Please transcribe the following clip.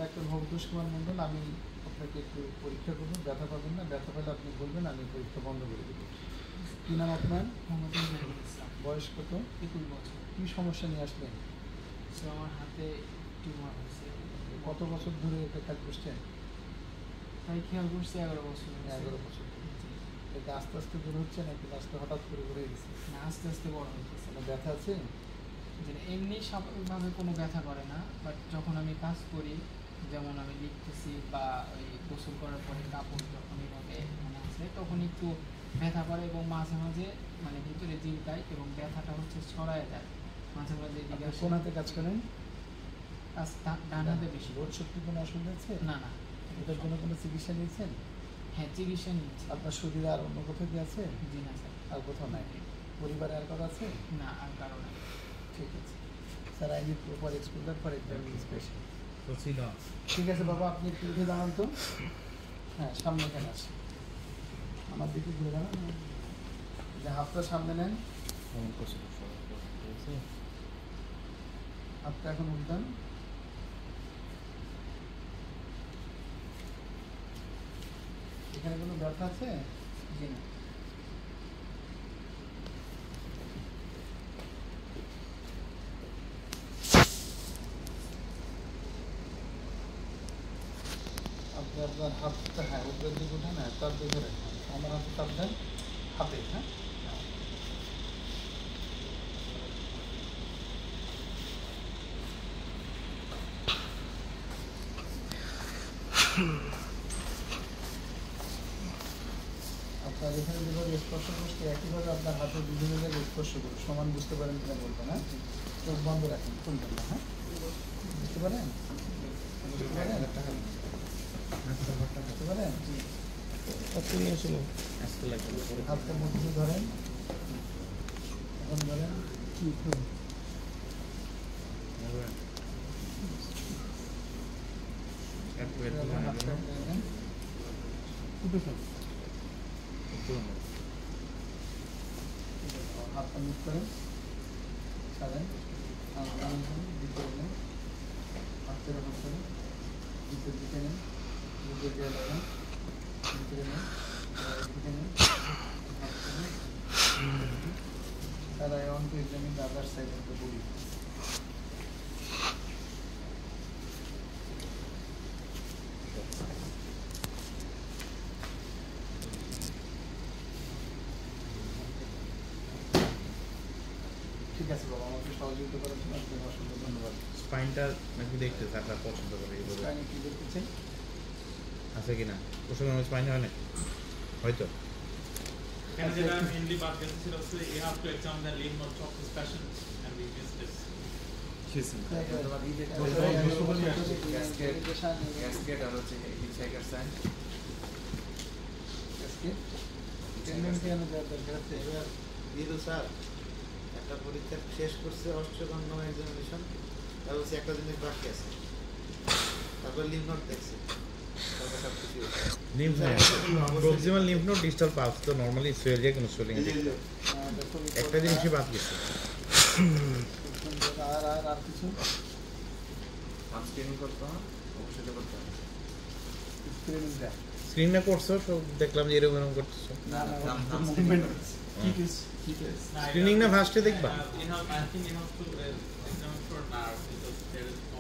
Doctor Bhabatosh Kumar Mondal. আমি আপনাকে একটু পরীক্ষা করবো, ব্যথা পাবেন না, ব্যথা পেলে আপনি বলবেন, আমি পরীক্ষা বন্ধ করে দেবো। কী নাম আপনার? মোহাম্মদ ইমরান ইসলাম। বয়স কত? 21 বছর। কী সমস্যা নিয়ে আসলেন? তো আমার হাতে টিউমার হয়েছে। কত বছর ধরে এটা কাজ করছেন? তাই খেয়াল করছি 11 বছর। 11 বছর। এটা আস্তে আস্তে দূর হচ্ছে নাকি আস্তে হঠাৎ করে ঘুরে গেছে? না, আস্তে আস্তে বড় হইতেছে। মানে ব্যথা আছে? যে এমনি স্বাভাবিকভাবে কোনো ব্যথা করে না, বাট যখন আমি কাজ করি, যেমন আমি লিখতেছি বা ওই গোসল করার পরে কাপড় যখন এইভাবে মানে আছে, তখন একটু ব্যথা করে এবং মাঝে মাঝে মানে ভিতরে জিলকায় এবং ব্যথাটা হচ্ছে ছড়ায় যায় মাঝে মাঝে। এদিকে আপনি কোন হাতে কাজ করেন? কাজ ডান হাতে বেশি। বোধ শক্তি কোনো অসুবিধা আছে? না না। এটার জন্য কোনো চিকিৎসা নিয়েছেন? হ্যাঁ, চিকিৎসা নিয়েছি। আপনার শরীরে আর অন্য কোথাও কি আছে? জি না স্যার। আর কোথাও নাই? পরিবারে আর কারো আছে? না, আর কারণে। ঠিক আছে sir, I need proper exposure for examining special. Proceed. ঠিক আছে বাবা, আপনি একটু উঠে দাঁড়ান তো। হ্যাঁ, সামনে এখানে আসেন, আমার দিকে ঘুরে দাঁড়ান। যে হাতটা সামনে নেন, হাতটা এখন উল্টান। এখানে কোনো ব্যথা আছে? জি না। আপনি আপনার হাতটা, হ্যাঁ উপরের দিকে উঠান, হ্যাঁ তার দিকে ধরে আমার হাতে চাপ দেন, হাতে। হ্যাঁ, আপনার এখানে যেভাবে স্পর্শ করছে একইভাবে আপনার হাতের বিভিন্ন জায়গায় স্পর্শ করুন, সমান বুঝতে পারেন কিনা বলবেন। হ্যাঁ, চোখ বন্ধ রাখেন, খুলবেন না। হ্যাঁ, বুঝতে পারেন? বুঝতে পারেন? বুঝতে পারেন? হাতটা মধ্যে ধরেন, এখন ধরেন। হাতটা মুখ করেন, ছাড়েন, ভিতরে নেন, হাতের ওপর করেন, ভিতর দিকে নেন, ভিতর দিয়ে লাগান, ভিতরে নেন, দিকে নেন, তারা on two examine the other side of the body. ঠিক আছে বাবা, আমাকে সহযোগিতা করার জন্য আপনাকে অসংখ্য ধন্যবাদ। স্পাইনটা নাকি দেখতে আপনার পছন্দ করে এই বলে আমি কি দেখতেছেন? আছে কিনা ওষুধ আমার স্পাইন হয় না হয়তো And there are mainly about you have to examine the lymph nodes of this patient and we miss this. Sir একটা পরীক্ষা শেষ করছে, অষ্টগণ্য এক্সামিনেশন, তার হচ্ছে একটা জিনিস বাকি আছে, তারপর লিম্ফ নোড দেখছে, তারপর সব কিছু lymph node proximal lymph node distal pulse তো নরমালি সোয়েল যে কোনো সোলিং একটা জিনিসই বাদ গেছে। আর কিছু স্ক্রিনিং করতে হয়, অবশ্যই করতে হবে। স্ক্রিনে করছো সব দেখলাম যে এরকম এরকম করতেছো। স্ক্রিনিং না ফার্স্টে দেখবা? I think you have to examine for nerve because there is